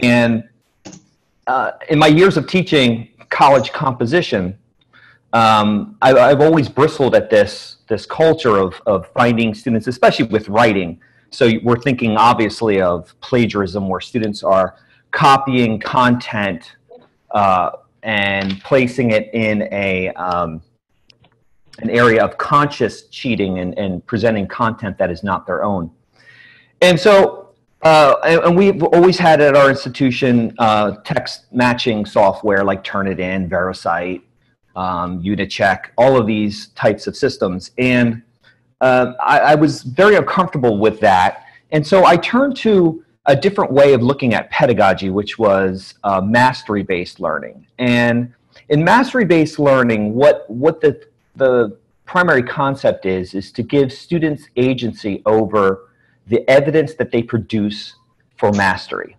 And in my years of teaching college composition, I've always bristled at this culture of finding students, especially with writing. So we're thinking obviously of plagiarism, where students are copying content and placing it in an area of conscious cheating and presenting content that is not their own. And so, and we've always had at our institution text matching software like Turnitin, VeriCite, Unicheck, all of these types of systems. And I was very uncomfortable with that. And so I turned to a different way of looking at pedagogy, which was mastery-based learning. And in mastery-based learning, what the primary concept is to give students agency over the evidence that they produce for mastery.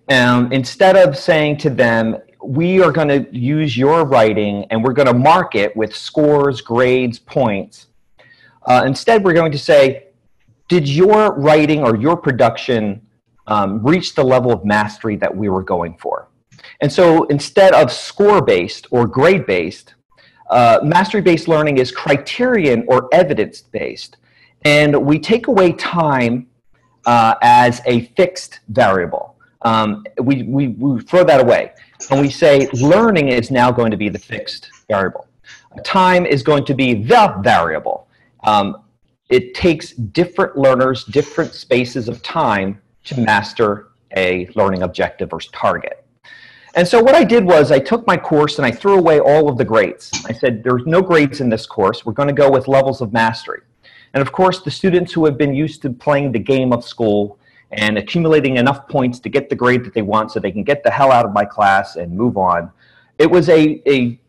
Instead of saying to them, we are going to use your writing and we're going to mark it with scores, grades, points. Instead, we're going to say, did your writing or your production reach the level of mastery that we were going for? And so instead of score-based or grade-based, mastery-based learning is criterion or evidence-based. And we take away time as a fixed variable. We throw that away. And we say learning is now going to be the fixed variable. Time is going to be the variable. It takes different learners, different spaces of time to master a learning objective or target. And so what I did was I took my course and I threw away all of the grades. I said, there's no grades in this course. We're going to go with levels of mastery. And of course, the students who have been used to playing the game of school and accumulating enough points to get the grade that they want so they can get the hell out of my class and move on, it was a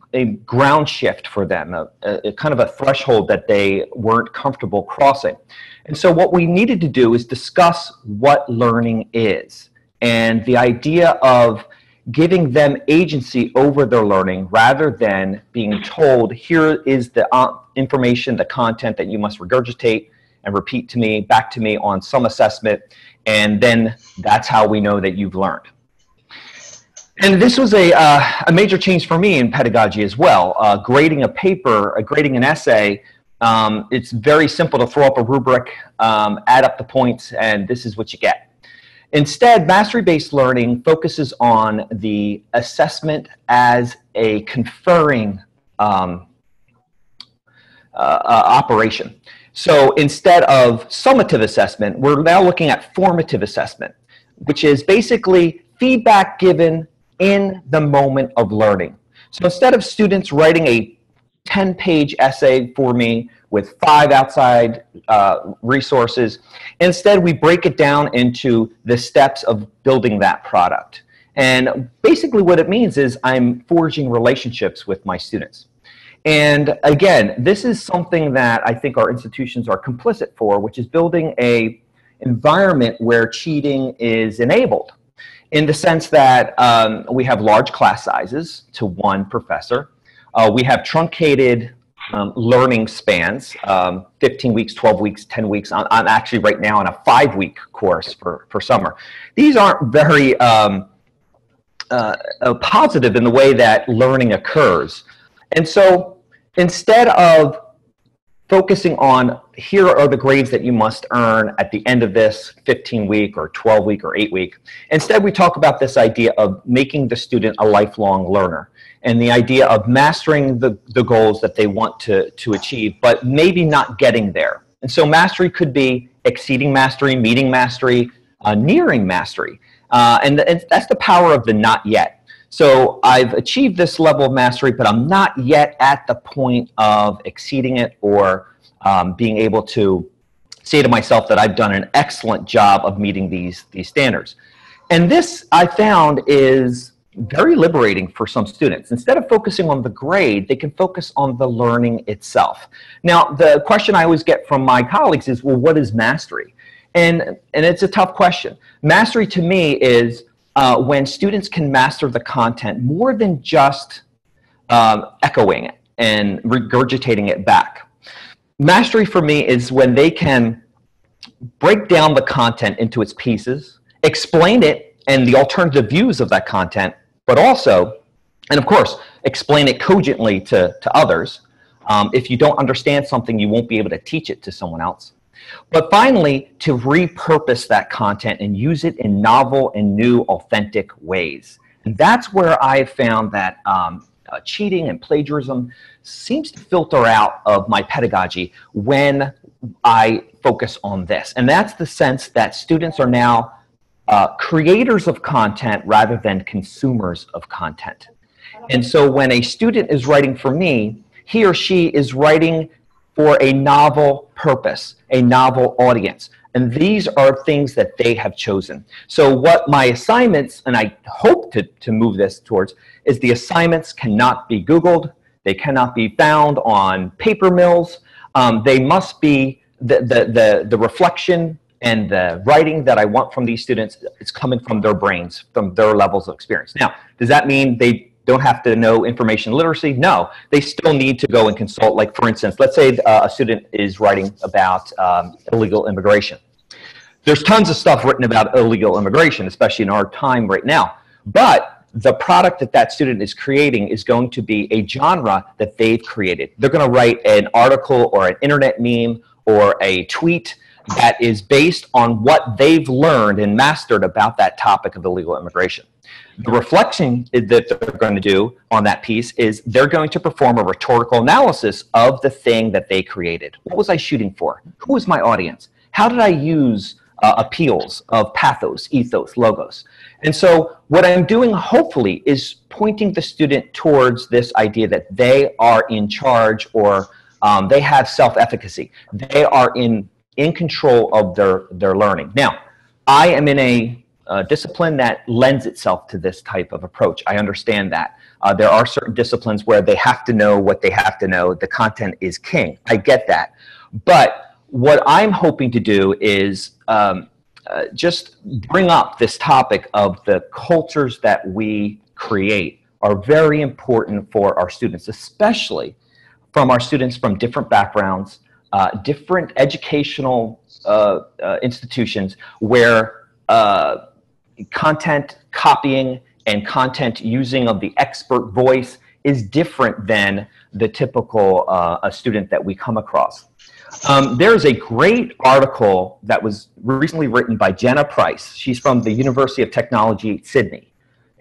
ground shift for them, a kind of a threshold that they weren't comfortable crossing. And so what we needed to do is discuss what learning is, and the idea of giving them agency over their learning rather than being told, here is the information, the content that you must regurgitate and repeat to me, back to me on some assessment, and then that's how we know that you've learned. And this was a major change for me in pedagogy as well. Grading a paper, grading an essay, it's very simple to throw up a rubric, add up the points, and this is what you get. Instead, mastery-based learning focuses on the assessment as a conferring operation. So instead of summative assessment, we're now looking at formative assessment, which is basically feedback given in the moment of learning. So instead of students writing a 10-page essay for me with 5 outside resources, instead we break it down into the steps of building that product. And basically what it means is I'm forging relationships with my students. And again, this is something that I think our institutions are complicit for, which is building an environment where cheating is enabled, in the sense that we have large class sizes to one professor. We have truncated learning spans, 15 weeks, 12 weeks, 10 weeks. I'm actually right now on a 5-week course for summer. These aren't very positive in the way that learning occurs. And so instead of focusing on here are the grades that you must earn at the end of this 15-week or 12-week or 8-week, instead we talk about this idea of making the student a lifelong learner and the idea of mastering the goals that they want to achieve, but maybe not getting there. And so mastery could be exceeding mastery, meeting mastery, nearing mastery. And that's the power of the not yet. So I've achieved this level of mastery, but I'm not yet at the point of exceeding it or being able to say to myself that I've done an excellent job of meeting these standards. And this, I found, is very liberating for some students. Instead of focusing on the grade, they can focus on the learning itself. Now, the question I always get from my colleagues is, well, what is mastery? And it's a tough question. Mastery to me is when students can master the content more than just echoing it and regurgitating it back. Mastery for me is when they can break down the content into its pieces, explain it and the alternative views of that content, but also, and of course, explain it cogently to others. If you don't understand something, you won't be able to teach it to someone else. But finally, to repurpose that content and use it in novel and new, authentic ways. And that's where I've found that cheating and plagiarism seems to filter out of my pedagogy when I focus on this. And that's the sense that students are now creators of content rather than consumers of content. And so when a student is writing for me, he or she is writing for a novel purpose, a novel audience. And these are things that they have chosen. So what my assignments, and I hope to move this towards, is the assignments cannot be Googled. They cannot be found on paper mills. They must be the reflection and the writing that I want from these students is coming from their brains, from their levels of experience. Now, does that mean they don't have to know information literacy? No, they still need to go and consult. Like, for instance, let's say a student is writing about illegal immigration. There's tons of stuff written about illegal immigration, especially in our time right now. But the product that that student is creating is going to be a genre that they've created. They're going to write an article or an internet meme or a tweet that is based on what they've learned and mastered about that topic of illegal immigration. The reflection that they're going to do on that piece is they're going to perform a rhetorical analysis of the thing that they created. What was I shooting for? Who was my audience? How did I use appeals of pathos, ethos, logos? And so what I'm doing, hopefully, is pointing the student towards this idea that they are in charge, or they have self-efficacy. They are in control of their learning. Now, I am in a discipline that lends itself to this type of approach. I understand that. There are certain disciplines where they have to know what they have to know. The content is king. I get that. But what I'm hoping to do is just bring up this topic of the cultures that we create are very important for our students, especially from our students from different backgrounds, different educational institutions where content copying and content using of the expert voice is different than the typical student that we come across. There's a great article that was recently written by Jenna Price. She's from the University of Technology, Sydney,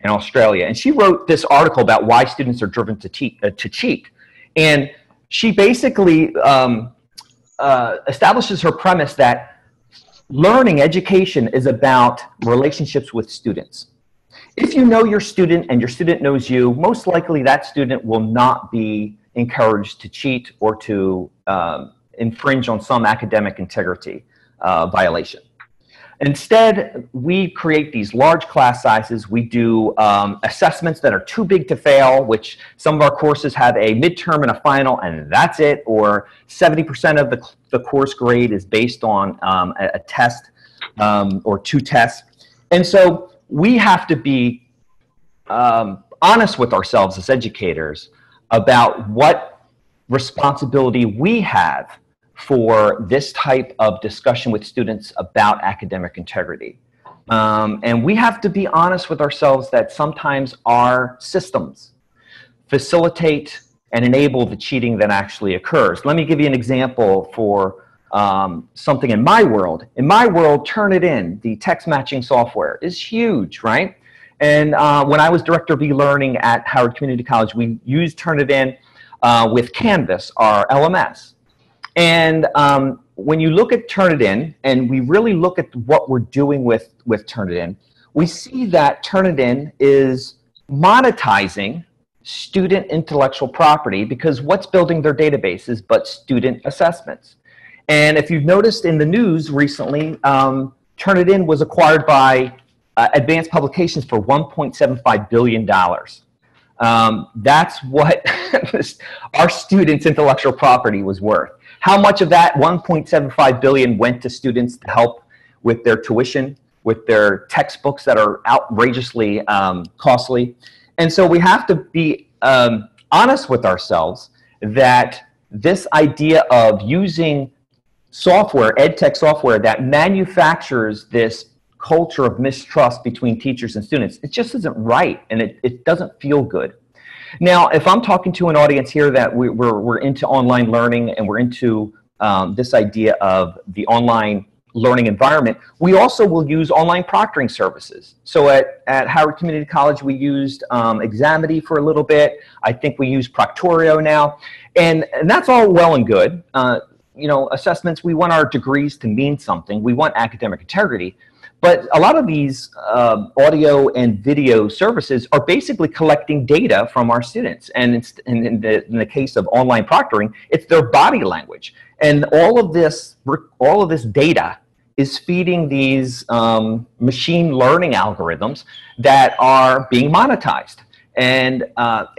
in Australia. And she wrote this article about why students are driven to cheat. And she basically establishes her premise that learning, education, is about relationships with students. If you know your student and your student knows you, most likely that student will not be encouraged to cheat or to infringe on some academic integrity violation. Instead, we create these large class sizes. We do assessments that are too big to fail, which some of our courses have a midterm and a final, and that's it. Or 70% of the course grade is based on a test or two tests. And so we have to be honest with ourselves as educators about what responsibility we have for this type of discussion with students about academic integrity. And we have to be honest with ourselves that sometimes our systems facilitate and enable the cheating that actually occurs. Let me give you an example for something in my world. In my world, Turnitin, the text matching software, is huge, right? And when I was director of e-learning at Howard Community College, we used Turnitin with Canvas, our LMS. And when you look at Turnitin, and we really look at what we're doing with Turnitin, we see that Turnitin is monetizing student intellectual property, because what's building their databases but student assessments. And if you've noticed in the news recently, Turnitin was acquired by Advanced Publications for $1.75 billion. That's what our students' intellectual property was worth. How much of that $1.75 billion went to students to help with their tuition, with their textbooks that are outrageously costly? And so we have to be honest with ourselves that this idea of using software, ed tech software, that manufactures this culture of mistrust between teachers and students. It just isn't right, and it doesn't feel good. Now, if I'm talking to an audience here that we're into online learning and we're into this idea of the online learning environment, we also will use online proctoring services. So at Howard Community College, we used Examity for a little bit. I think we use Proctorio now, and that's all well and good. You know, assessments, we want our degrees to mean something. We want academic integrity. But a lot of these audio and video services are basically collecting data from our students. And in the case of online proctoring, it's their body language. And all of this data is feeding these machine learning algorithms that are being monetized. And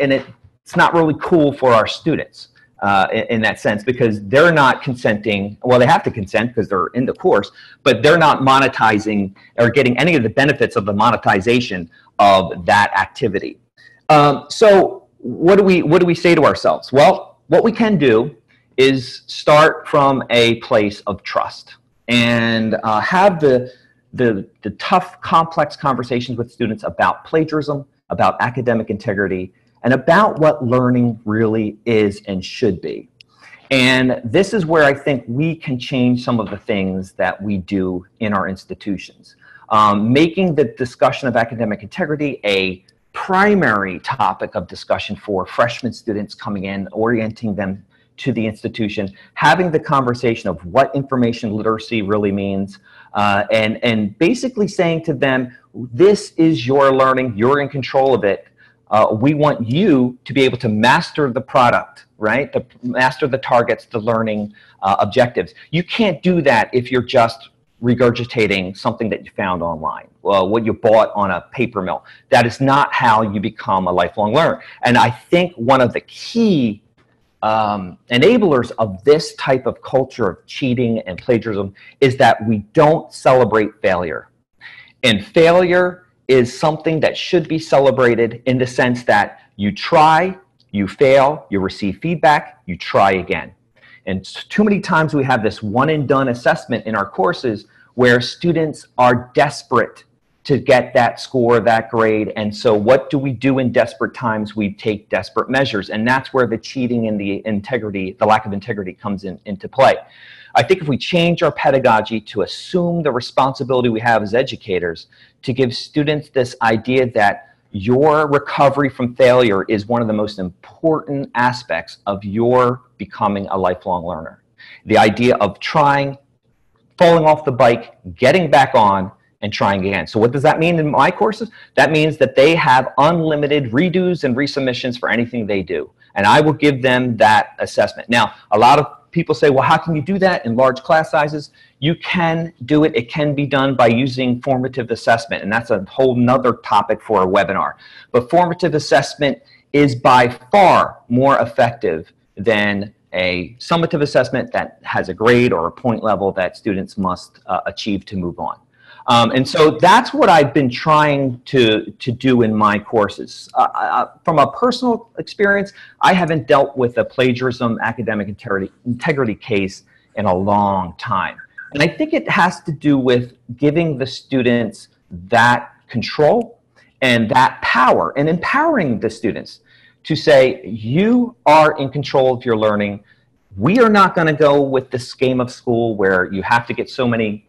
it's not really cool for our students. In that sense, because they're not consenting. Well, they have to consent because they're in the course, but they're not monetizing or getting any of the benefits of the monetization of that activity. So what do we say to ourselves? Well, what we can do is start from a place of trust and have the tough, complex conversations with students about plagiarism, about academic integrity, and about what learning really is and should be. And this is where I think we can change some of the things that we do in our institutions. Making the discussion of academic integrity a primary topic of discussion for freshman students coming in, orienting them to the institution, having the conversation of what information literacy really means, and basically saying to them, this is your learning, you're in control of it. We want you to be able to master the product, right? To master the targets, the learning objectives. You can't do that if you're just regurgitating something that you found online, what you bought on a paper mill. That is not how you become a lifelong learner. And I think one of the key enablers of this type of culture of cheating and plagiarism is that we don't celebrate failure. And failure is something that should be celebrated in the sense that you try, you fail, you receive feedback, you try again. And too many times we have this one and done assessment in our courses where students are desperate to get that score, that grade. And so what do we do in desperate times? We take desperate measures. And that's where the cheating and the integrity, the lack of integrity comes into play. I think if we change our pedagogy to assume the responsibility we have as educators to give students this idea that your recovery from failure is one of the most important aspects of your becoming a lifelong learner. The idea of trying, falling off the bike, getting back on, and trying again. So what does that mean in my courses? That means that they have unlimited redos and resubmissions for anything they do. And I will give them that assessment. Now, a lot of people say, well, how can you do that in large class sizes? You can do it. It can be done by using formative assessment, and that's a whole nother topic for a webinar. But formative assessment is by far more effective than a summative assessment that has a grade or a point level that students must achieve to move on. And so that's what I've been trying to do in my courses. From a personal experience, I haven't dealt with a plagiarism academic integrity case in a long time. And I think it has to do with giving the students that control and that power and empowering the students to say, you are in control of your learning. We are not going to go with this game of school where you have to get so many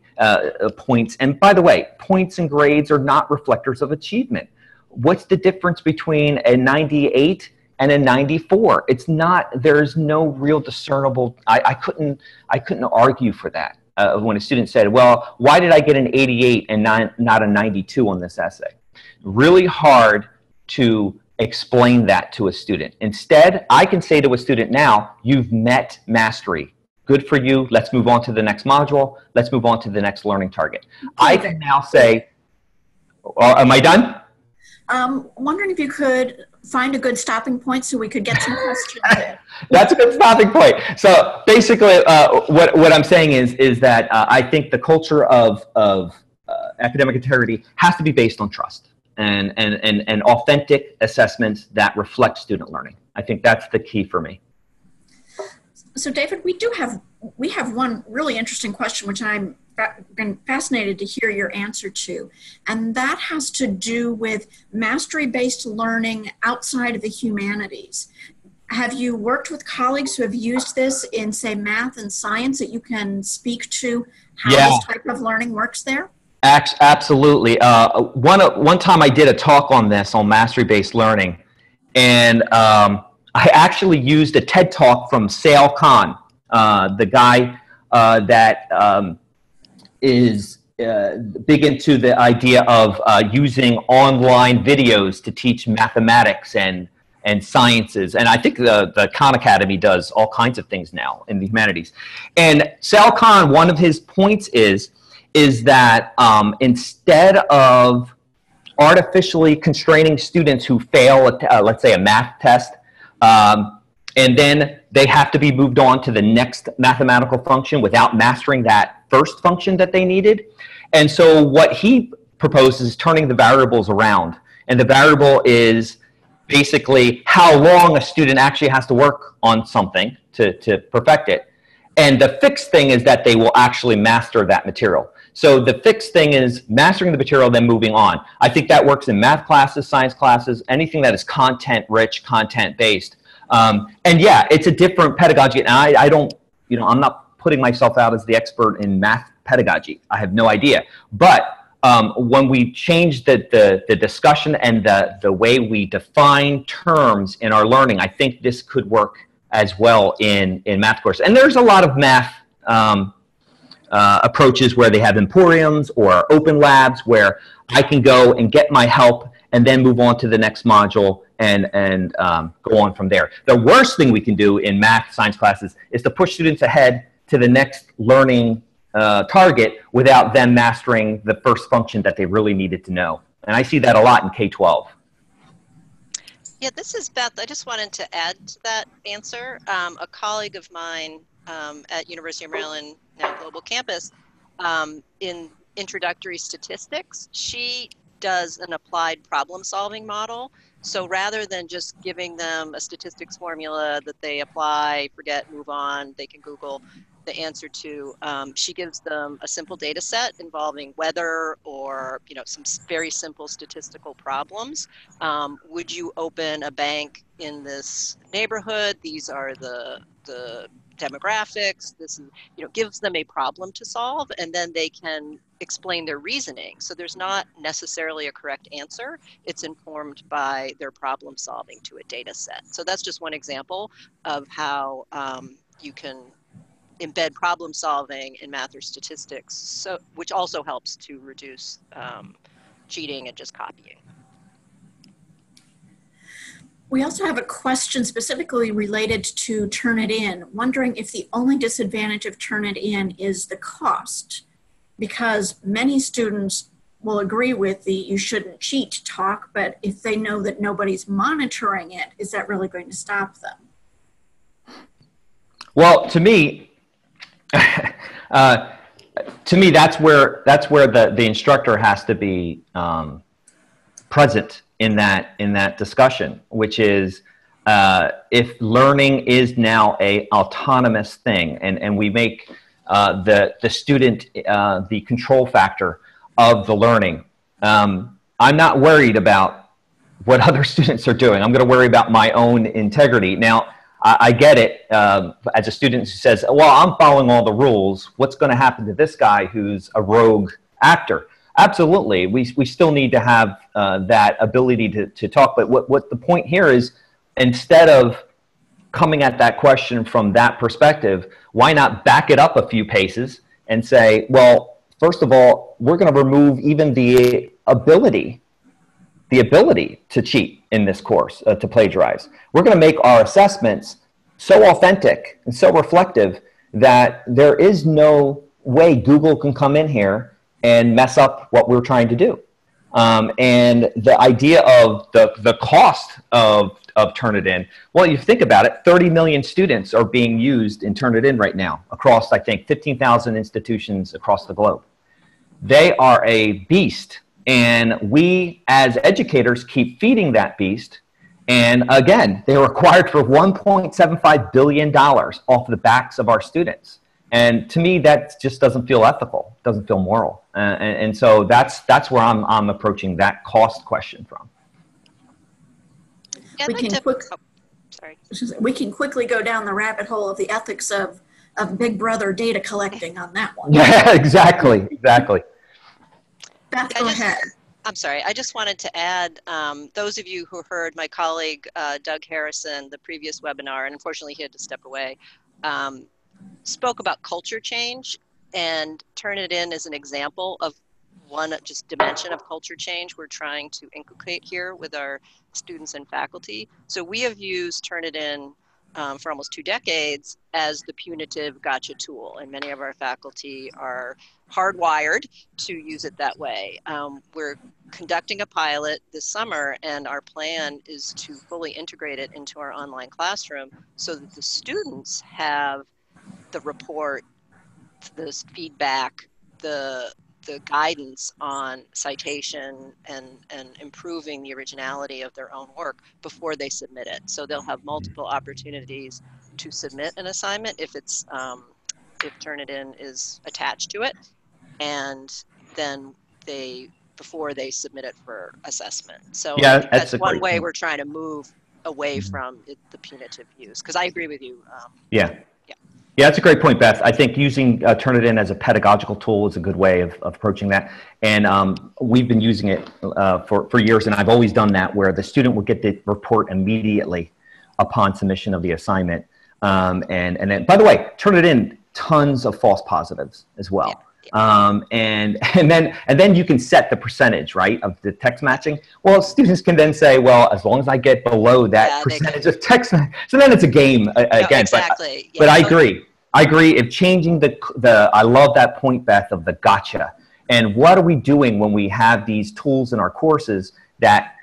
points. And by the way, points and grades are not reflectors of achievement. What's the difference between a 98 and a 94? It's not, there's no real discernible, I couldn't argue for that. When a student said, well, why did I get an 88 and not a 92 on this essay? Really hard to explain that to a student. Instead, I can say to a student now, you've met mastery. Good for you. Let's move on to the next module. Let's move on to the next learning target. I can now say, am I done? Wondering if you could find a good stopping point so we could get some questions in. That's a good stopping point. So basically, what I'm saying is that I think the culture of academic integrity has to be based on trust and authentic assessments that reflect student learning. I think that's the key for me. So David, we have one really interesting question, which I'm fascinated to hear your answer to. And that has to do with mastery-based learning outside of the humanities. Have you worked with colleagues who have used this in, say, math and science, that you can speak to how this type of learning works there? Absolutely. One time I did a talk on this, on mastery-based learning, and I actually used a TED Talk from Sale Khan, the guy that is big into the idea of using online videos to teach mathematics and sciences. And I think the Khan Academy does all kinds of things now in the humanities. And Sal Khan, one of his points is that instead of artificially constraining students who fail, let's say, a math test, and then they have to be moved on to the next mathematical function without mastering that first function that they needed. And so what he proposes is turning the variables around. And the variable is basically how long a student actually has to work on something to perfect it. And the fixed thing is that they will actually master that material. So the fixed thing is mastering the material, then moving on. I think that works in math classes, science classes, anything that is content-rich, content-based. And yeah, it's a different pedagogy. And I don't, I'm not putting myself out as the expert in math pedagogy. I have no idea. But when we change the discussion and the way we define terms in our learning, I think this could work as well in math course. And there's a lot of math approaches where they have emporiums or open labs where I can go and get my help and then move on to the next module and go on from there. The worst thing we can do in math science classes is to push students ahead to the next learning target without them mastering the first function that they really needed to know. And I see that a lot in K-12. Yeah, this is Beth. I just wanted to add to that answer. A colleague of mine at University of Maryland, now Global Campus, in introductory statistics, she does an applied problem-solving model. So rather than just giving them a statistics formula that they apply, forget, move on, they can Google the answer to, she gives them a simple data set involving weather or some very simple statistical problems. Would you open a bank in this neighborhood? These are the demographics. This is, gives them a problem to solve, and then they can explain their reasoning. So there's not necessarily a correct answer. It's informed by their problem solving to a data set. So that's just one example of how you can embed problem solving in math or statistics, so which also helps to reduce cheating and just copying. We also have a question specifically related to Turnitin, wondering if the only disadvantage of Turnitin is the cost, because many students will agree with the you shouldn't cheat talk, but if they know that nobody's monitoring it, is that really going to stop them? Well, to me, that's where the instructor has to be present in that discussion, which is if learning is now a autonomous thing, and we make the student the control factor of the learning. I'm not worried about what other students are doing. I'm going to worry about my own integrity. Now, I get it as a student who says, well, I'm following all the rules. What's going to happen to this guy who's a rogue actor? Absolutely. We still need to have that ability to talk. But what the point here is, instead of coming at that question from that perspective, why not back it up a few paces and say, well, first of all, we're going to remove even the ability to cheat in this course, to plagiarize. We're going to make our assessments so authentic and so reflective that there is no way Google can come in here and mess up what we're trying to do. And the idea of the cost of Turnitin, well, you think about it, 30 million students are being used in Turnitin right now across, I think, 15,000 institutions across the globe. They are a beast. And we, as educators, keep feeding that beast. And again, they are required for $1.75 billion off the backs of our students. And to me, that just doesn't feel ethical, doesn't feel moral. And so that's where I'm approaching that cost question from. Yeah, sorry. We can quickly go down the rabbit hole of the ethics of Big Brother data collecting on that one. Yeah, exactly. Beth, go ahead. I'm sorry, I just wanted to add, those of you who heard my colleague, Doug Harrison, the previous webinar, and unfortunately he had to step away, spoke about culture change, and Turnitin is an example of one just dimension of culture change we're trying to inculcate here with our students and faculty. So we have used Turnitin for almost 2 decades as the punitive gotcha tool, and many of our faculty are hardwired to use it that way. We're conducting a pilot this summer, and our plan is to fully integrate it into our online classroom so that the students have the report, the feedback, the guidance on citation and improving the originality of their own work before they submit it. So they'll have multiple opportunities to submit an assignment if it's if Turnitin is attached to it, and then before they submit it for assessment. So yeah, that's one way we're trying to move away from the punitive use, because I agree with you. Yeah, that's a great point, Beth. I think using Turnitin as a pedagogical tool is a good way of approaching that. And we've been using it for years, and I've always done that, where the student will get the report immediately upon submission of the assignment. And then, by the way, Turnitin, tons of false positives as well. And then you can set the percentage, right, of the text matching. Well, students can then say, well, as long as I get below that percentage of text, so then it's a game again. Exactly. But I agree. If changing I love that point, Beth, of the gotcha. And what are we doing when we have these tools in our courses that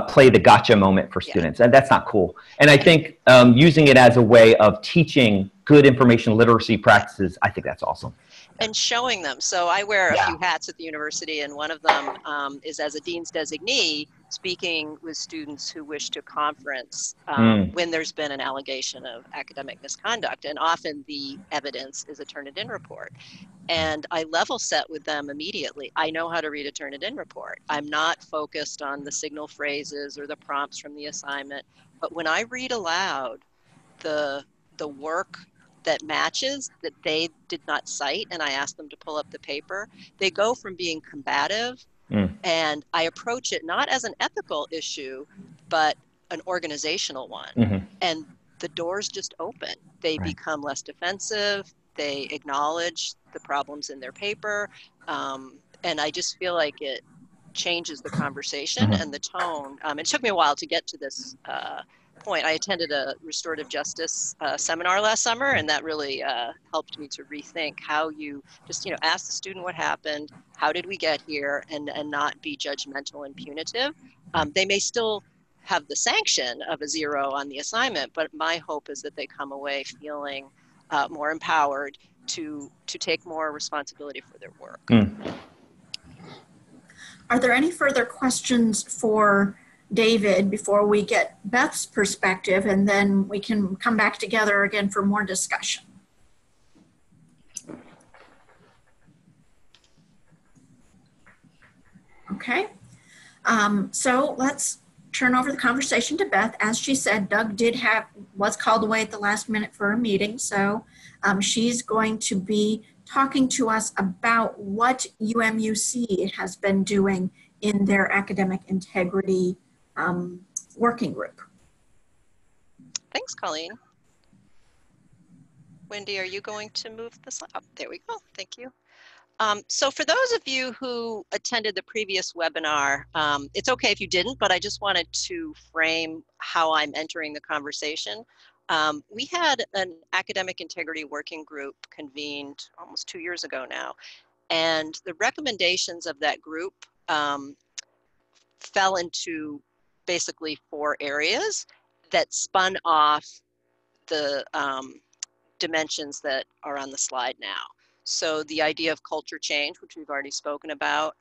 play the gotcha moment for students? And that's not cool. And I think using it as a way of teaching good information literacy practices, I think that's awesome. And showing them. So I wear a few hats at the university, and one of them is as a dean's designee, speaking with students who wish to conference when there's been an allegation of academic misconduct. And often the evidence is a Turnitin report. And I level set with them immediately. I know how to read a Turnitin report. I'm not focused on the signal phrases or the prompts from the assignment. But when I read aloud the work that matches that they did not cite, and I ask them to pull up the paper, they go from being combative, and I approach it not as an ethical issue, but an organizational one. And the doors just open. They become less defensive. They acknowledge the problems in their paper. And I just feel like it changes the conversation and the tone. It took me a while to get to this point. I attended a restorative justice seminar last summer, and that really helped me to rethink how you just, ask the student what happened, how did we get here, and not be judgmental and punitive. They may still have the sanction of a 0 on the assignment, but my hope is that they come away feeling more empowered to take more responsibility for their work. Are there any further questions for David before we get Beth's perspective, and then we can come back together again for more discussion? Okay, so let's turn over the conversation to Beth. As she said, Doug was called away at the last minute for a meeting, so she's going to be talking to us about what UMUC has been doing in their academic integrity working group. Thanks, Colleen. Wendy, are you going to move the slide? Oh, there we go. Thank you. So for those of you who attended the previous webinar, it's okay if you didn't, but I just wanted to frame how I'm entering the conversation. We had an academic integrity working group convened almost 2 years ago now, and the recommendations of that group fell into basically 4 areas that spun off the dimensions that are on the slide now. So the idea of culture change, which we've already spoken about,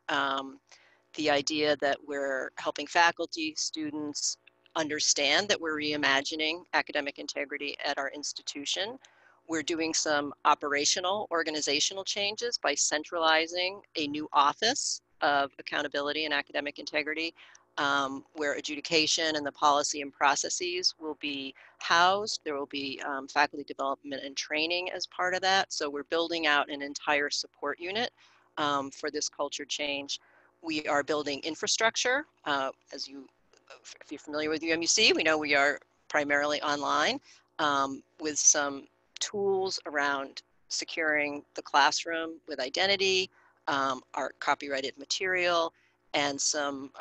the idea that we're helping faculty, students understand that we're reimagining academic integrity at our institution. We're doing some operational organizational changes by centralizing a new office of accountability and academic integrity, where adjudication and the policy and processes will be housed. There will be faculty development and training as part of that. So we're building out an entire support unit for this culture change. We are building infrastructure. If you're familiar with UMUC, we know we are primarily online with some tools around securing the classroom with identity, our copyrighted material, and some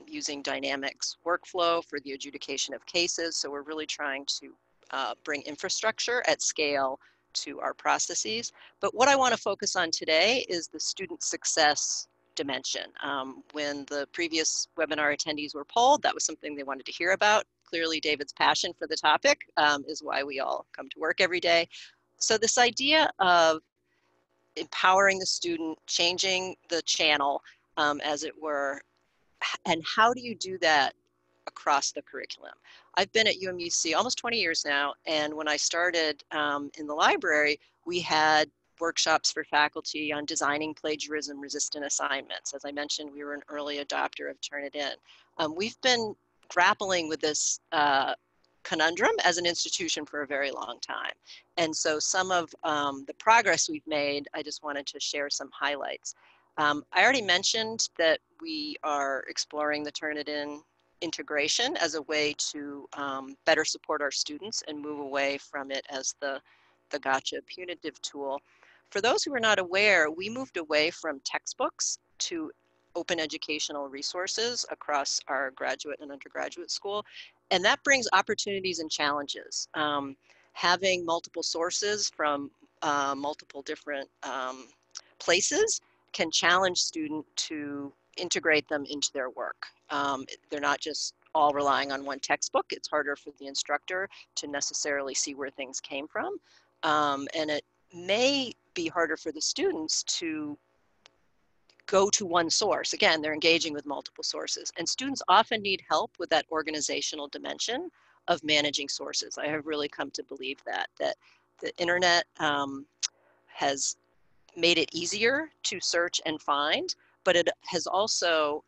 using dynamics workflow for the adjudication of cases. So we're really trying to bring infrastructure at scale to our processes. But what I want to focus on today is the student success dimension. When the previous webinar attendees were polled, that was something they wanted to hear about. Clearly, David's passion for the topic is why we all come to work every day. So this idea of empowering the student, changing the channel, as it were, and how do you do that across the curriculum? I've been at UMUC almost 20 years now, and when I started in the library, we had workshops for faculty on designing plagiarism-resistant assignments. As I mentioned, we were an early adopter of Turnitin. We've been grappling with this conundrum as an institution for a very long time. And so some of the progress we've made, I just wanted to share some highlights. I already mentioned that we are exploring the Turnitin integration as a way to better support our students and move away from it as the gotcha punitive tool. For those who are not aware, we moved away from textbooks to open educational resources across our graduate and undergraduate school. And that brings opportunities and challenges. Having multiple sources from multiple different places can challenge students to integrate them into their work. They're not just all relying on one textbook. It's harder for the instructor to necessarily see where things came from. And it may be harder for the students to go to one source. Again, they're engaging with multiple sources. And students often need help with that organizational dimension of managing sources. I have really come to believe that the internet has made it easier to search and find, but it has also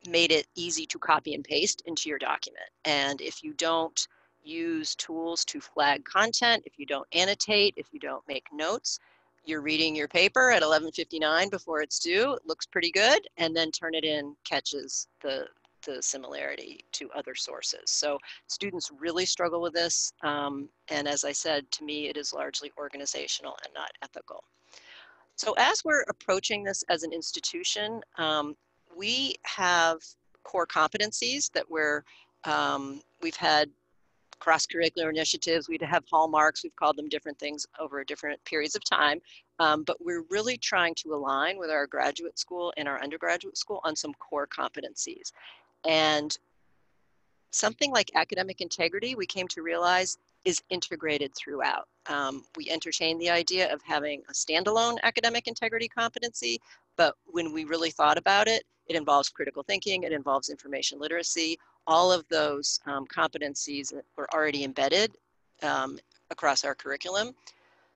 made it easy to copy and paste into your document. And if you don't use tools to flag content, if you don't annotate, if you don't make notes, you're reading your paper at 11:59 before it's due, it looks pretty good, and then Turnitin catches the similarity to other sources. So students really struggle with this. And as I said, to me, it is largely organizational and not ethical. So as we're approaching this as an institution, we have core competencies that we've had cross-curricular initiatives, we'd have hallmarks, we've called them different things over different periods of time, but we're really trying to align with our graduate school and our undergraduate school on some core competencies. And something like academic integrity, we came to realize, is integrated throughout. We entertained the idea of having a standalone academic integrity competency, but when we really thought about it, it involves critical thinking, it involves information literacy. All of those competencies were already embedded across our curriculum.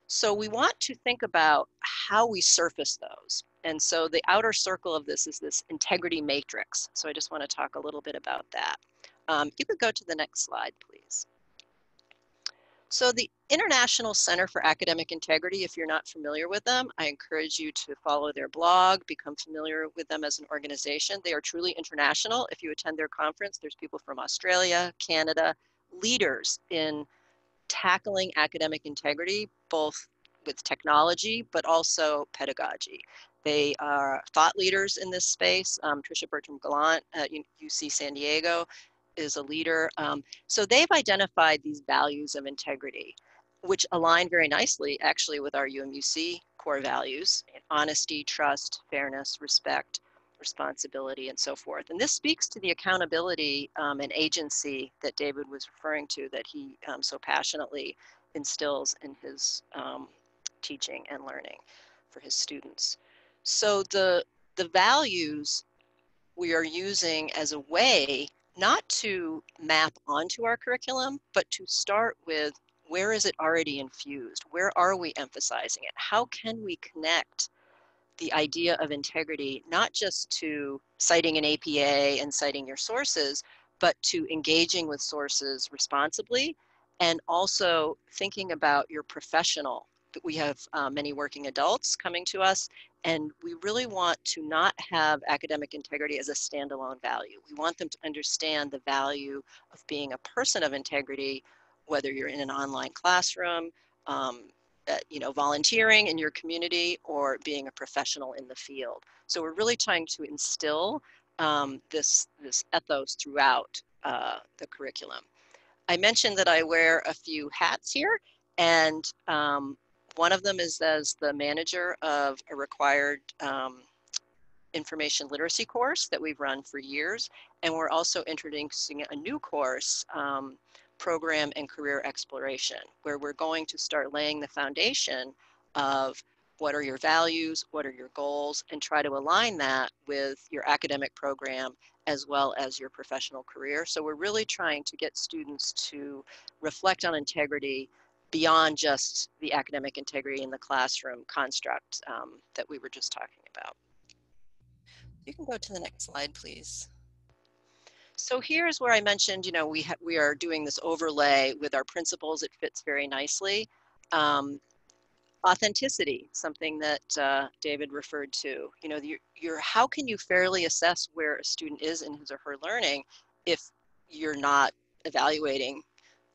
So we want to think about how we surface those. And so the outer circle of this is this integrity matrix. So I just want to talk a little bit about that. You could go to the next slide, please. So the International Center for Academic Integrity, if you're not familiar with them, I encourage you to follow their blog, become familiar with them as an organization. They are truly international. If you attend their conference, there's people from Australia, Canada, leaders in tackling academic integrity, both with technology, but also pedagogy. They are thought leaders in this space. Tricia Bertram-Gallant at UC San Diego is a leader. So they've identified these values of integrity, which align very nicely actually with our UMUC core values: honesty, trust, fairness, respect, responsibility, and so forth. And this speaks to the accountability and agency that David was referring to, that he so passionately instills in his teaching and learning for his students. So the values we are using as a way not to map onto our curriculum, but to start with Where is it already infused? Where are we emphasizing it? How can we connect the idea of integrity, not just to citing an APA and citing your sources, but to engaging with sources responsibly, and also thinking about your professional. We have many working adults coming to us, and we really want to not have academic integrity as a standalone value. We want them to understand the value of being a person of integrity, whether you're in an online classroom, volunteering in your community, or being a professional in the field. So we're really trying to instill this ethos throughout the curriculum. I mentioned that I wear a few hats here, and one of them is as the manager of a required information literacy course that we've run for years, and we're also introducing a new course, program and career exploration, where we're going to start laying the foundation of what are your values, what are your goals, and try to align that with your academic program as well as your professional career. So we're really trying to get students to reflect on integrity beyond just the academic integrity in the classroom construct that we were just talking about. You can go to the next slide, please. So here's where I mentioned, we are doing this overlay with our principles. It fits very nicely. Authenticity, something that David referred to. How can you fairly assess where a student is in his or her learning if you're not evaluating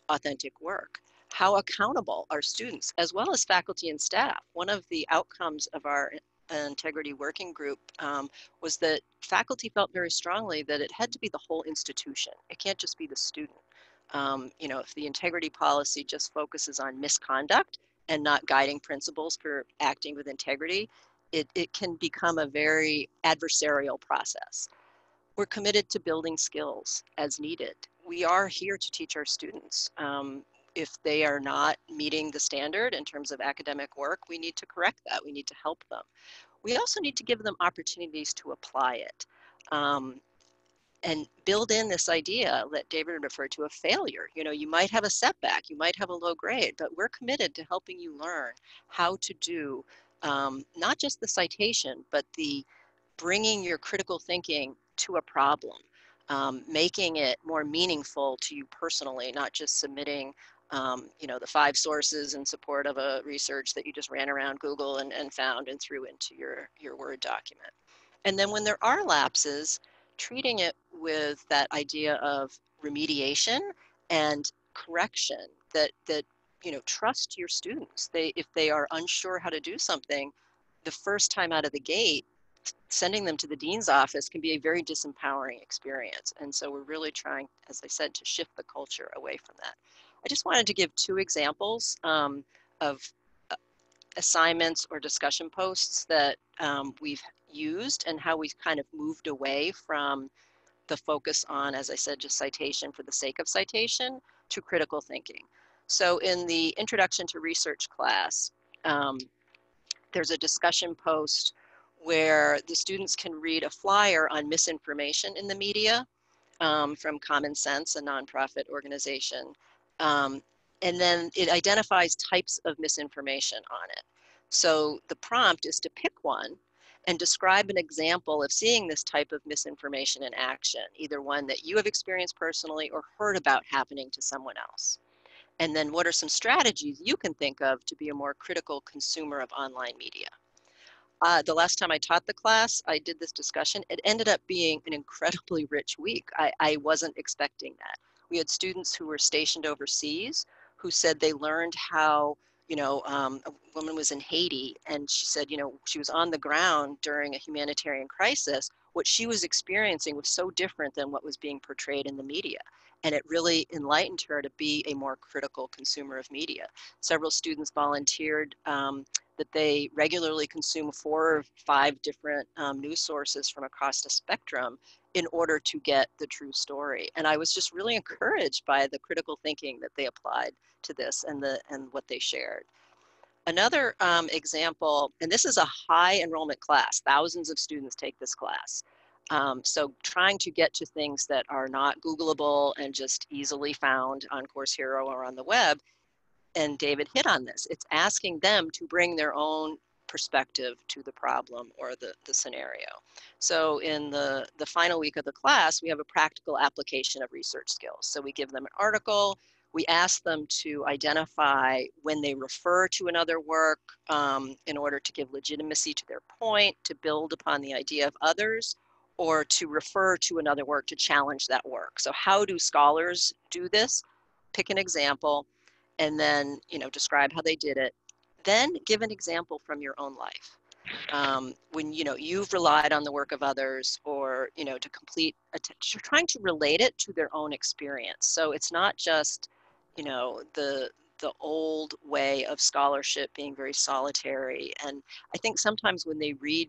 authentic work? How accountable are students as well as faculty and staff? One of the outcomes of our integrity working group was that faculty felt very strongly that it had to be the whole institution. It can't just be the student. If the integrity policy just focuses on misconduct and not guiding principles for acting with integrity, it can become a very adversarial process. We're committed to building skills as needed. We are here to teach our students. If they are not meeting the standard in terms of academic work, we need to correct that. We need to help them. We also need to give them opportunities to apply it and build in this idea that David referred to, a failure. You might have a setback, you might have a low grade, but we're committed to helping you learn how to do not just the citation, but the bringing your critical thinking to a problem, making it more meaningful to you personally, not just submitting the 5 sources in support of a research that you just ran around Google and found and threw into your Word document. And then when there are lapses, treating it with that idea of remediation and correction, that trust your students. If they are unsure how to do something, the first time out of the gate, sending them to the dean's office can be a very disempowering experience. And so we're really trying, as I said, to shift the culture away from that. I just wanted to give 2 examples of assignments or discussion posts that we've used and how we've kind of moved away from the focus on, as I said, just citation for the sake of citation to critical thinking. So in the Introduction to Research class, there's a discussion post where the students can read a flyer on misinformation in the media from Common Sense, a nonprofit organization. And then it identifies types of misinformation on it. So the prompt is to pick one and describe an example of seeing this type of misinformation in action, either one that you have experienced personally or heard about happening to someone else. And then what are some strategies you can think of to be a more critical consumer of online media? The last time I taught the class, I did this discussion. It ended up being an incredibly rich week. I wasn't expecting that. We had students who were stationed overseas who said they learned how, a woman was in Haiti and she said, she was on the ground during a humanitarian crisis. What she was experiencing was so different than what was being portrayed in the media. And it really enlightened her to be a more critical consumer of media. Several students volunteered that they regularly consume 4 or 5 different news sources from across the spectrum in order to get the true story. And I was just really encouraged by the critical thinking that they applied to this and what they shared. Another example, and this is a high enrollment class, thousands of students take this class. So trying to get to things that are not Googleable and just easily found on Course Hero or on the web, and David hit on this. It's asking them to bring their own perspective to the problem or the scenario. So in the final week of the class, we have a practical application of research skills. So we give them an article. We ask them to identify when they refer to another work in order to give legitimacy to their point, to build upon the idea of others, or to refer to another work to challenge that work. So how do scholars do this? Pick an example, and then, you know, describe how they did it. Then give an example from your own life. When, you know, you've relied on the work of others, or, you know, to complete, you're trying to relate it to their own experience. So it's not just, you know, the old way of scholarship being very solitary. And I think sometimes when they read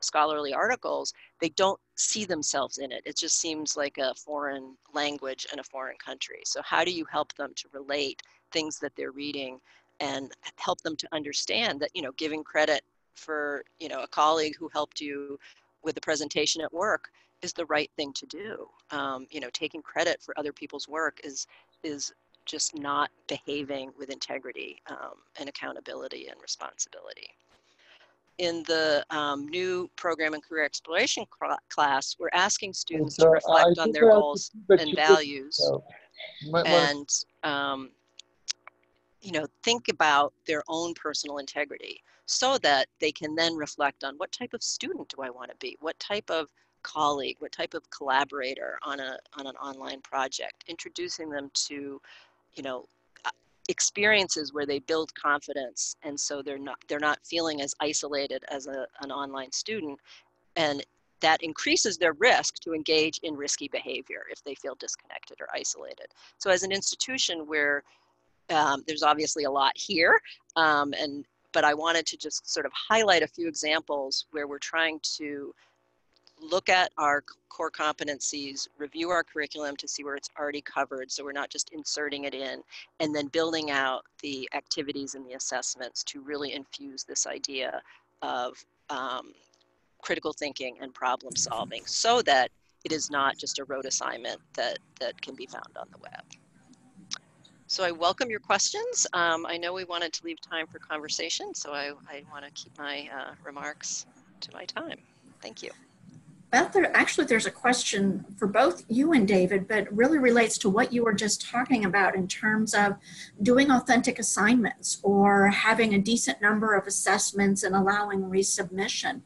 scholarly articles, they don't see themselves in it. It just seems like a foreign language in a foreign country. So how do you help them to relate things that they're reading and help them to understand that, you know, giving credit for, you know, a colleague who helped you with the presentation at work is the right thing to do. You know, taking credit for other people's work is just not behaving with integrity and accountability and responsibility. In the new program and career exploration class, we're asking students to reflect on their goals and values and, you know, think about their own personal integrity so that they can then reflect on what type of student do I want to be? What type of colleague, what type of collaborator on an online project, introducing them to, you know, experiences where they build confidence, and so they're not feeling as isolated as an online student, and that increases their risk to engage in risky behavior if they feel disconnected or isolated. So as an institution where there's obviously a lot here, but I wanted to just sort of highlight a few examples where we're trying to look at our core competencies, review our curriculum to see where it's already covered, so we're not just inserting it in, and then building out the activities and the assessments to really infuse this idea of critical thinking and problem solving, so that it is not just a rote assignment that can be found on the web. So I welcome your questions. I know we wanted to leave time for conversation, so I want to keep my remarks to my time. Thank you. Beth, there's a question for both you and David, but really relates to what you were just talking about in terms of doing authentic assignments or having a decent number of assessments and allowing resubmission.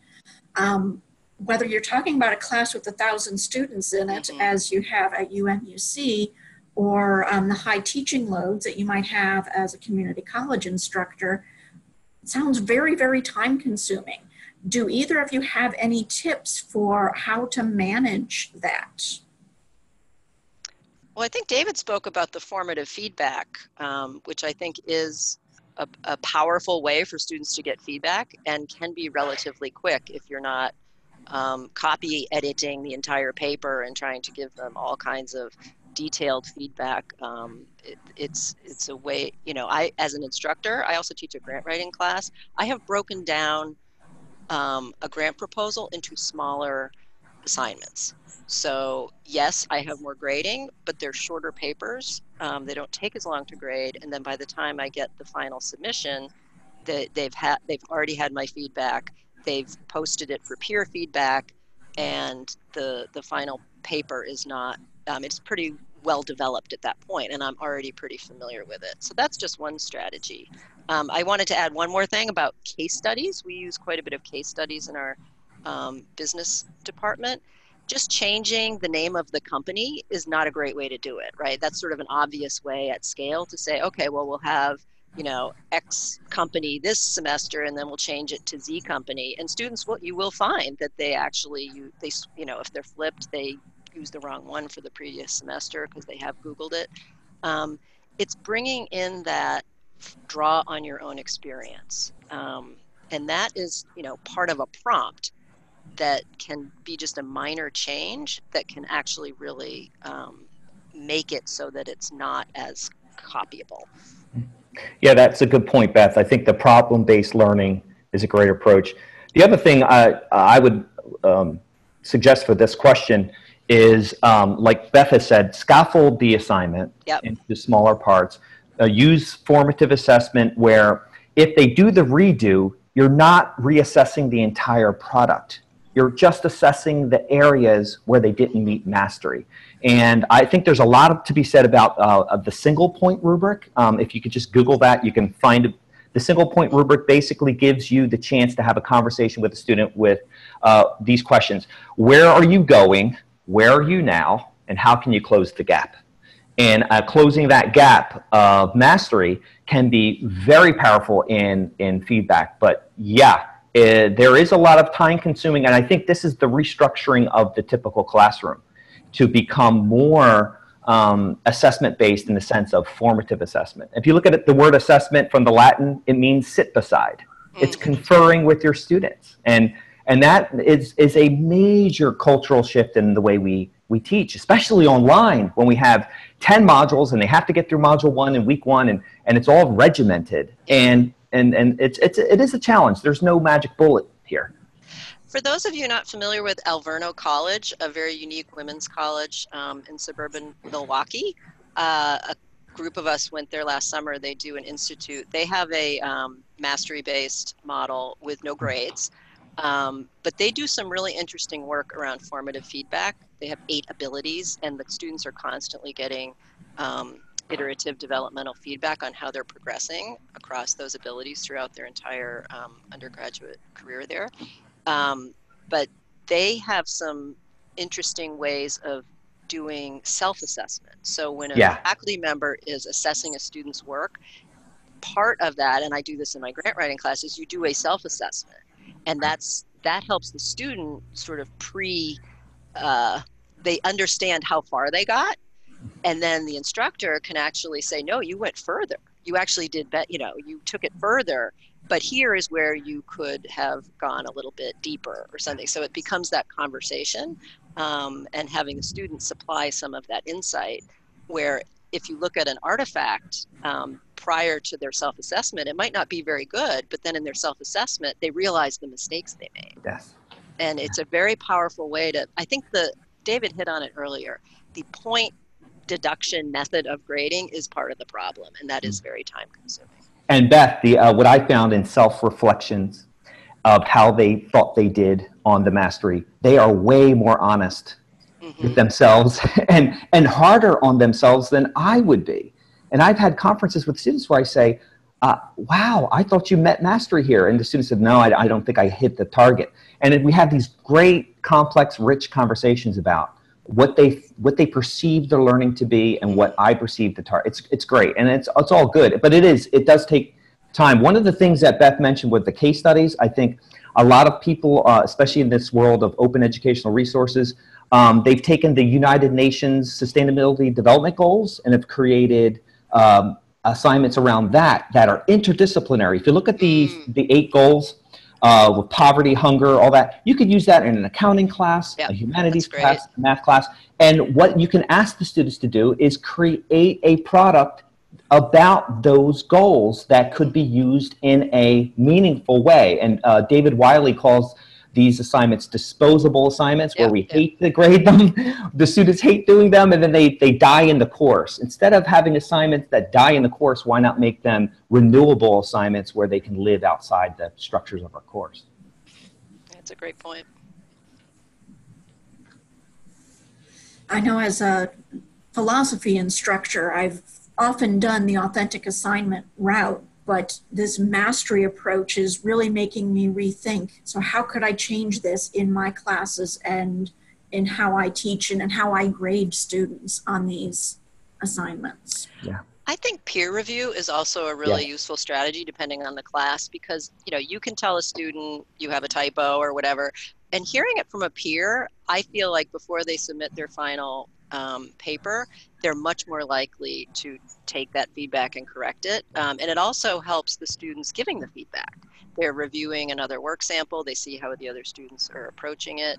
Whether you're talking about a class with 1,000 students in it, as you have at UMUC, or the high teaching loads that you might have as a community college instructor, it sounds very, very time consuming. Do either of you have any tips for how to manage that? Well, I think David spoke about the formative feedback, which I think is a powerful way for students to get feedback and can be relatively quick if you're not copy editing the entire paper and trying to give them all kinds of detailed feedback. It's a way, you know, as an instructor, I also teach a grant writing class. I have broken down a grant proposal into smaller assignments. So yes, I have more grading, but they're shorter papers. They don't take as long to grade. And then by the time I get the final submission, they've already had my feedback. They've posted it for peer feedback, and the final paper is not, it's pretty well developed at that point, and I'm already pretty familiar with it. So that's just one strategy. I wanted to add one more thing about case studies. We use quite a bit of case studies in our business department. Just changing the name of the company is not a great way to do it, right? That's sort of an obvious way at scale to say, okay, well, we'll have, you know, X company this semester, and then we'll change it to Z company. And students, you will find that they actually, you know, if they're flipped, they use the wrong one for the previous semester because they have Googled it. It's bringing in that draw on your own experience. And that is, you know, part of a prompt that can be just a minor change that can actually really make it so that it's not as copyable. Yeah, that's a good point, Beth. I think the problem-based learning is a great approach. The other thing I would suggest for this question is, like Beth has said, scaffold the assignment into smaller parts. use formative assessment where if they do the redo, you're not reassessing the entire product. You're just assessing the areas where they didn't meet mastery. And I think there's a lot to be said about the single point rubric. If you could just Google that, you can find the single point rubric basically gives you the chance to have a conversation with the student with these questions. Where are you going? Where are you now? And how can you close the gap? And closing that gap of mastery can be very powerful in feedback. But yeah, there is a lot of time consuming, and I think this is the restructuring of the typical classroom to become more assessment-based in the sense of formative assessment. If you look at it, the word assessment from the Latin, it means sit beside. It's conferring with your students. And that is a major cultural shift in the way we teach, especially online when we have 10 modules and they have to get through module 1 in week 1 and it's all regimented. And it is a challenge. There's no magic bullet here. For those of you not familiar with Alverno College, a very unique women's college in suburban Milwaukee, a group of us went there last summer. They do an institute. They have a mastery-based model with no grades, but they do some really interesting work around formative feedback. They have 8 abilities, and the students are constantly getting iterative developmental feedback on how they're progressing across those abilities throughout their entire undergraduate career there. But they have some interesting ways of doing self-assessment. So when a faculty member is assessing a student's work, part of that, and I do this in my grant writing classes, you do a self-assessment. And that helps the student sort of they understand how far they got. And then the instructor can actually say, no, you went further. You actually did you took it further. But here is where you could have gone a little bit deeper or something. So it becomes that conversation and having the student supply some of that insight where if you look at an artifact prior to their self-assessment, it might not be very good, but then in their self-assessment, they realize the mistakes they made. Yes. And it's a very powerful way to, I think David hit on it earlier, the point deduction method of grading is part of the problem, and that is very time consuming. And Beth, what I found in self-reflections of how they thought they did on the mastery, they are way more honest with themselves and harder on themselves than I would be. And I've had conferences with students where I say, wow, I thought you met mastery here. And the student said, no, I don't think I hit the target. And then we have these great, complex, rich conversations about what they perceive their learning to be and what I perceive the target. It's great, and it's all good, but it does take time. One of the things that Beth mentioned with the case studies, I think a lot of people, especially in this world of open educational resources, they've taken the United Nations Sustainability Development Goals and have created assignments around that are interdisciplinary. If you look at the 8 goals, with poverty, hunger, all that, you could use that in an accounting class, a humanities class, a math class. And what you can ask the students to do is create a product about those goals that could be used in a meaningful way. And David Wiley calls these assignments disposable assignments, where we hate to grade them. The students hate doing them, and then they die in the course. Instead of having assignments that die in the course, why not make them renewable assignments where they can live outside the structures of our course? That's a great point. I know as a philosophy instructor, I've often done the authentic assignment route, but this mastery approach is really making me rethink. So how could I change this in my classes and in how I teach and how I grade students on these assignments? Yeah. I think peer review is also a really useful strategy depending on the class, because you can tell a student you have a typo or whatever, and hearing it from a peer, I feel like before they submit their final paper, they're much more likely to take that feedback and correct it. And it also helps the students giving the feedback. They're reviewing another work sample. They see how the other students are approaching it.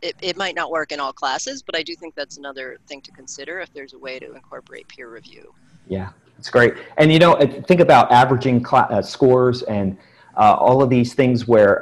It might not work in all classes, but I do think that's another thing to consider if there's a way to incorporate peer review. Yeah, it's great. And think about averaging scores and all of these things where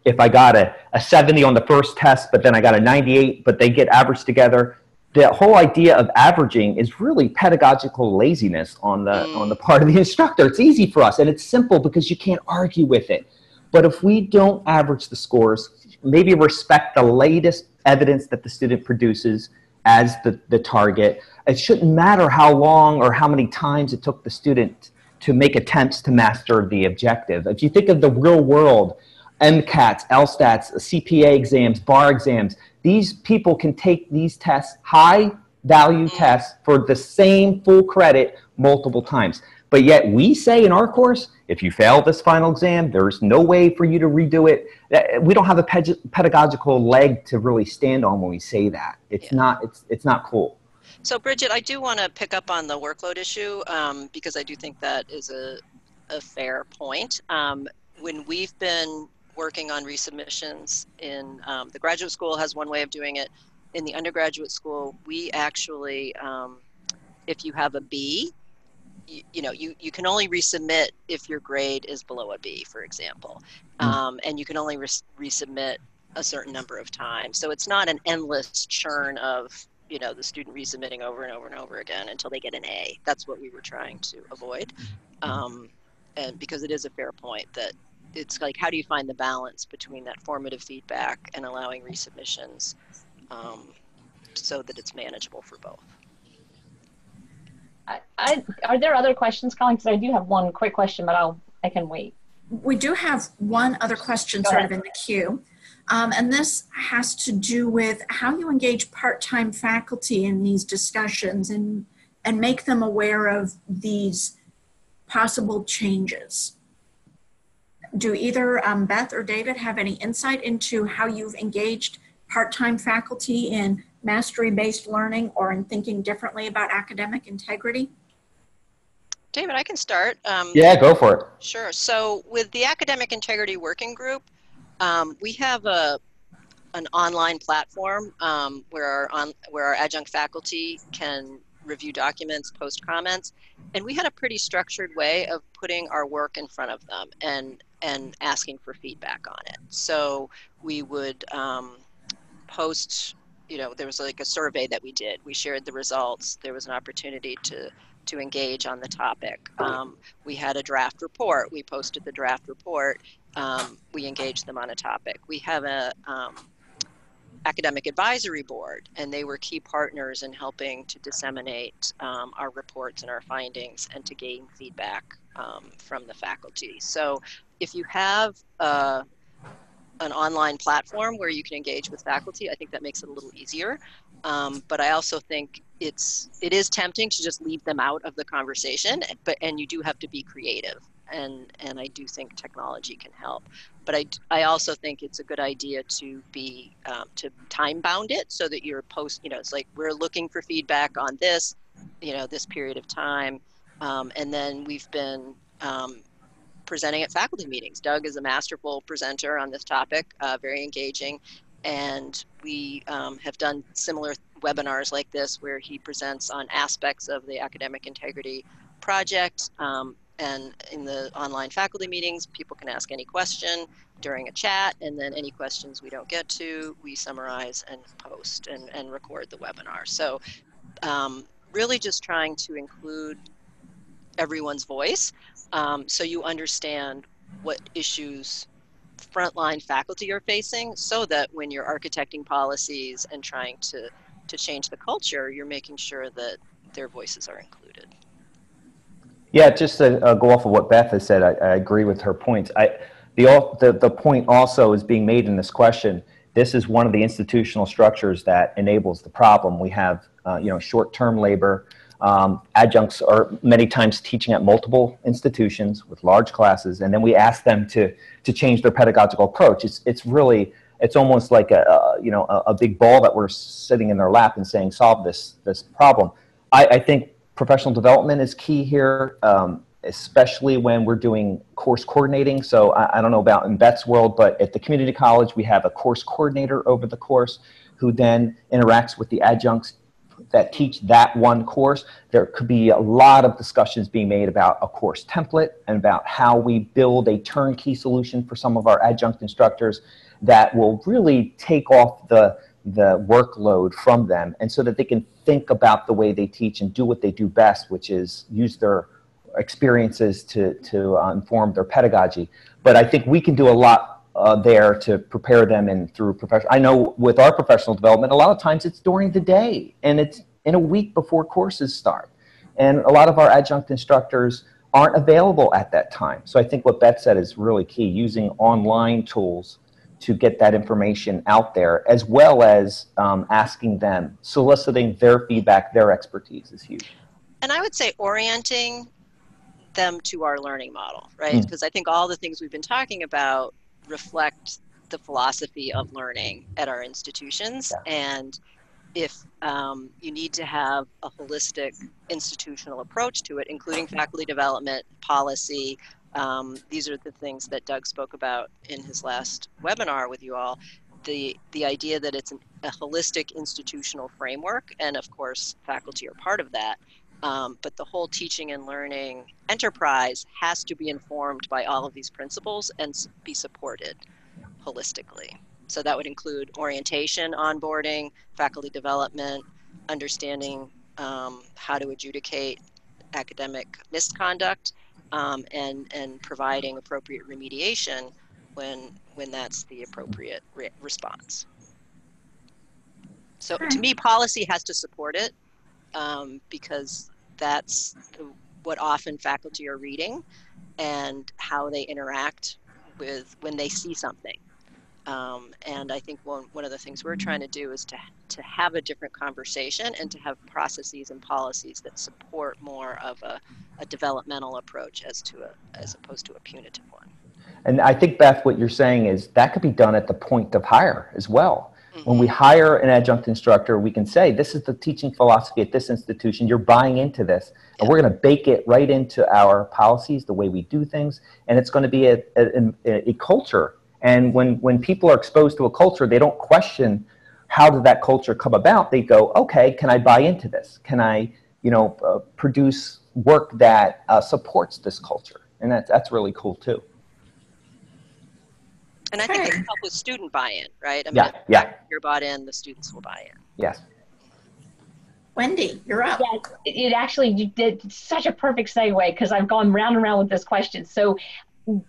if I got a 70 on the first test, but then I got a 98, but they get averaged together, the whole idea of averaging is really pedagogical laziness on the part of the instructor. It's easy for us, and it's simple because you can't argue with it. But if we don't average the scores, maybe respect the latest evidence that the student produces as the target, it shouldn't matter how long or how many times it took the student to make attempts to master the objective. If you think of the real world, Mcats, LSTATs, CPA exams, bar exams, these people can take these tests, high value tests, for the same full credit multiple times. But yet we say in our course, if you fail this final exam, there's no way for you to redo it. We don't have a pedagogical leg to really stand on when we say that. It's not cool. So Bridget, I do want to pick up on the workload issue because I do think that is a fair point. When we've been working on resubmissions in the graduate school has one way of doing it. In the undergraduate school, we actually, if you have a B, you can only resubmit if your grade is below a B, for example. And you can only resubmit a certain number of times. So it's not an endless churn of, the student resubmitting over and over and over again until they get an A. That's what we were trying to avoid. And because it is a fair point that it's like, how do you find the balance between that formative feedback and allowing resubmissions so that it's manageable for both? Are there other questions, Colleen? Because I do have one quick question, but I can wait. We do have one other question sort of in the queue. And this has to do with how you engage part-time faculty in these discussions and make them aware of these possible changes. Do either Beth or David have any insight into how you've engaged part-time faculty in mastery-based learning or in thinking differently about academic integrity? David, I can start. Yeah, go for it. Sure. So with the Academic Integrity Working Group, we have an online platform where our adjunct faculty can review documents, post comments, and we had a pretty structured way of putting our work in front of them and asking for feedback on it. So we would post, there was like a survey that we did. We shared the results. There was an opportunity to engage on the topic. We had a draft report. We posted the draft report. We engaged them on a topic. We have a academic advisory board, and they were key partners in helping to disseminate our reports and our findings and to gain feedback from the faculty. So if you have an online platform where you can engage with faculty, I think that makes it a little easier. But I also think it is tempting to just leave them out of the conversation, and you do have to be creative. And I do think technology can help. But I also think it's a good idea to be to time bound it so that you're it's like we're looking for feedback on this, this period of time. And then we've been presenting at faculty meetings. Doug is a masterful presenter on this topic, very engaging. And we have done similar webinars like this where he presents on aspects of the academic integrity project. And in the online faculty meetings, people can ask any question during a chat, and then any questions we don't get to, we summarize and post and record the webinar. So really just trying to include everyone's voice so you understand what issues frontline faculty are facing, so that when you're architecting policies and trying to change the culture, you're making sure that their voices are included. Yeah, just to go off of what Beth has said, I agree with her points. The point also is being made in this question. This is one of the institutional structures that enables the problem. We have, short-term labor. Adjuncts are many times teaching at multiple institutions with large classes, and then we ask them to change their pedagogical approach. It's almost like a big ball that we're sitting in their lap and saying, solve this problem. I think professional development is key here, especially when we're doing course coordinating. So I don't know about in Beth's world, but at the community college, we have a course coordinator over the course who then interacts with the adjuncts that teach that one course. There could be a lot of discussions being made about a course template and about how we build a turnkey solution for some of our adjunct instructors that will really take off the the workload from them, and so that they can think about the way they teach and do what they do best, which is use their experiences to inform their pedagogy. But I think we can do a lot there to prepare them and through professional. I know with our professional development, a lot of times it's during the day and it's in a week before courses start. And a lot of our adjunct instructors aren't available at that time. So I think what Beth said is really key, using online tools to get that information out there, as well as asking them, soliciting their feedback, their expertise is huge. And I would say orienting them to our learning model, right? Because I think all the things we've been talking about reflect the philosophy of learning at our institutions. Yeah. And if you need to have a holistic institutional approach to it, including faculty development, policy, these are the things that Doug spoke about in his last webinar with you all. The idea that it's a holistic institutional framework, and of course, faculty are part of that. But the whole teaching and learning enterprise has to be informed by all of these principles and be supported holistically. So that would include orientation, onboarding, faculty development, understanding how to adjudicate academic misconduct, and providing appropriate remediation when that's the appropriate response. So to me, policy has to support it, because that's what often faculty are reading and how they interact with when they see something. And I think one of the things we're trying to do is to have a different conversation and to have processes and policies that support more of a developmental approach as opposed to a punitive one. And I think, Beth, what you're saying is that could be done at the point of hire as well. Mm-hmm. When we hire an adjunct instructor, we can say, this is the teaching philosophy at this institution. You're buying into this. And we're going to bake it right into our policies, the way we do things. And it's going to be a culture. And when people are exposed to a culture, they don't question how did that culture come about. They go, okay, can I buy into this? Can I, produce work that supports this culture? And that's really cool too. And I think it can help with student buy-in, right? I mean, if you're bought in, the students will buy in. Yes. Wendy, you're up. Yes, you did such a perfect segue, because I've gone round and round with this question. So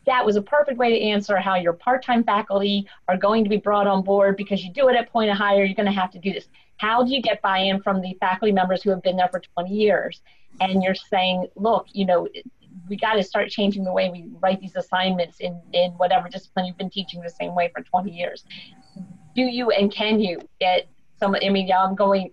that was a perfect way to answer how your part-time faculty are going to be brought on board, because you do it at point of hire, you're going to have to do this. How do you get buy-in from the faculty members who have been there for 20 years? And you're saying, look, we got to start changing the way we write these assignments in whatever discipline you've been teaching the same way for 20 years. Do you and can you get some, I'm going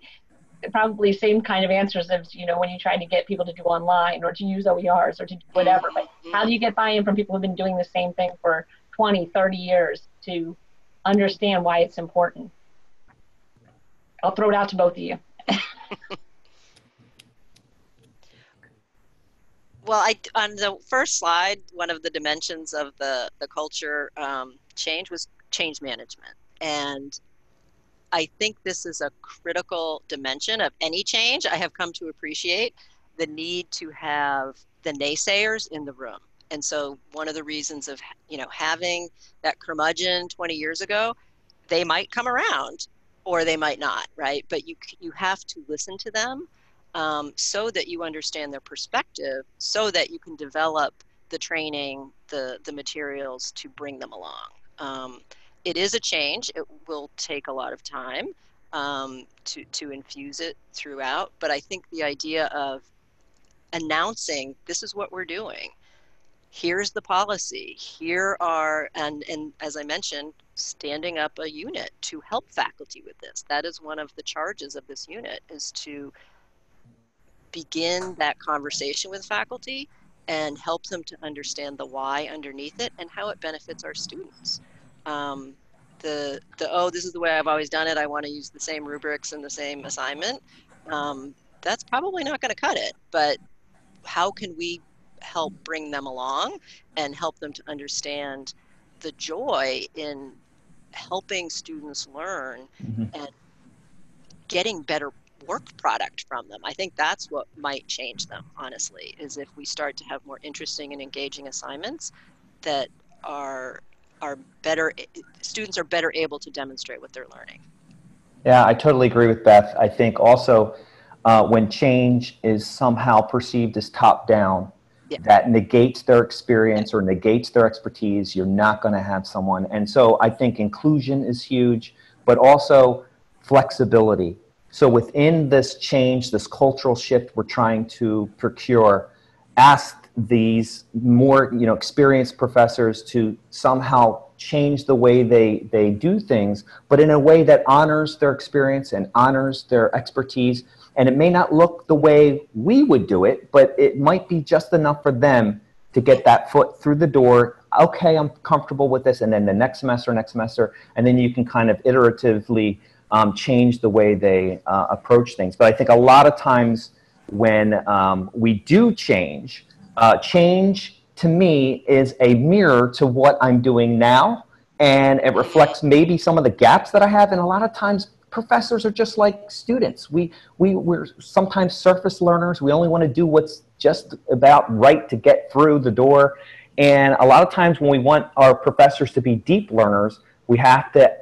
probably same kind of answers as, when you try to get people to do online or to use OERs or to do whatever, but how do you get buy-in from people who've been doing the same thing for 20, 30 years to understand why it's important? I'll throw it out to both of you. Well, on the first slide, one of the dimensions of the culture change was change management. And I think this is a critical dimension of any change. I have come to appreciate the need to have the naysayers in the room. And so one of the reasons of, having that curmudgeon 20 years ago, they might come around or they might not, right? But you have to listen to them. So that you understand their perspective, so that you can develop the training, the materials to bring them along. It is a change. It will take a lot of time to infuse it throughout. But I think the idea of announcing, this is what we're doing. Here's the policy. Here are, and as I mentioned, standing up a unit to help faculty with this. That is one of the charges of this unit, is to begin that conversation with faculty and help them to understand the why underneath it and how it benefits our students. This is the way I've always done it, I want to use the same rubrics and the same assignment, that's probably not going to cut it. But how can we help bring them along and help them to understand the joy in helping students learn and getting better work product from them? I think that's what might change them, honestly, is if we start to have more interesting and engaging assignments that are better, students are better able to demonstrate what they're learning. Yeah, I totally agree with Beth. I think also when change is somehow perceived as top-down, Yeah. that negates their experience or negates their expertise, you're not going to have someone. And so I think inclusion is huge, but also flexibility. So within this change, this cultural shift we're trying to procure, ask these more experienced professors to somehow change the way they do things, but in a way that honors their experience and honors their expertise. And it may not look the way we would do it, but it might be just enough for them to get that foot through the door. Okay, I'm comfortable with this. And then the next semester, and then you can kind of iteratively change the way they approach things. But I think a lot of times when we do change, change to me is a mirror to what I'm doing now, and it reflects maybe some of the gaps that I have. And a lot of times professors are just like students. We're sometimes surface learners. We only want to do what's just about right to get through the door. And a lot of times when we want our professors to be deep learners, we have to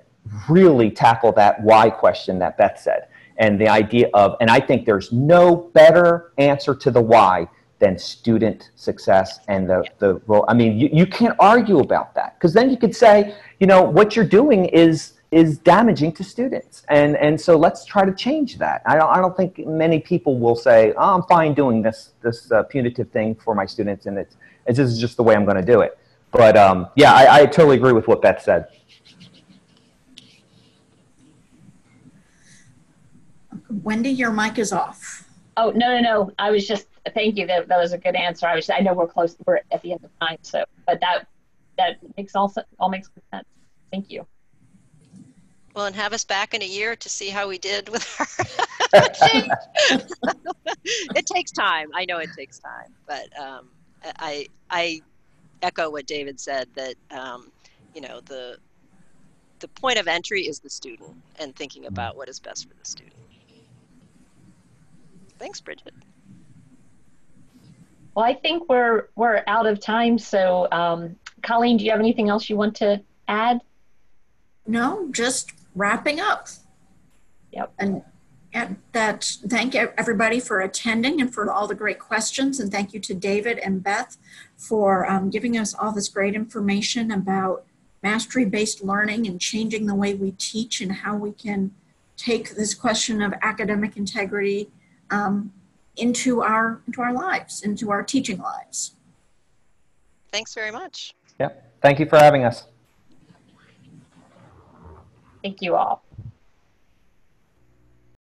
really tackle that why question that Beth said. And the idea of, and I think there's no better answer to the why than student success and the role. I mean, you can't argue about that, because then you could say, what you're doing is damaging to students. And so let's try to change that. I don't think many people will say, oh, I'm fine doing this punitive thing for my students, and this is just the way I'm going to do it. But yeah, I totally agree with what Beth said. Wendy, your mic is off. Oh, no. I was just, thank you. That was a good answer. I know we're close. We're at the end of time. So, but that makes all makes good sense. Thank you. Well, and have us back in a year to see how we did with our change. It takes time. I know it takes time, but I echo what David said, that the point of entry is the student and thinking about what is best for the student. Thanks, Bridget. Well, I think we're out of time. So, Colleen, do you have anything else you want to add? No, just wrapping up. Yep. And thank everybody for attending and for all the great questions. And thank you to David and Beth for giving us all this great information about mastery-based learning and changing the way we teach, and how we can take this question of academic integrity into our lives, into our teaching lives. Thanks very much. Yep. Thank you for having us. Thank you all.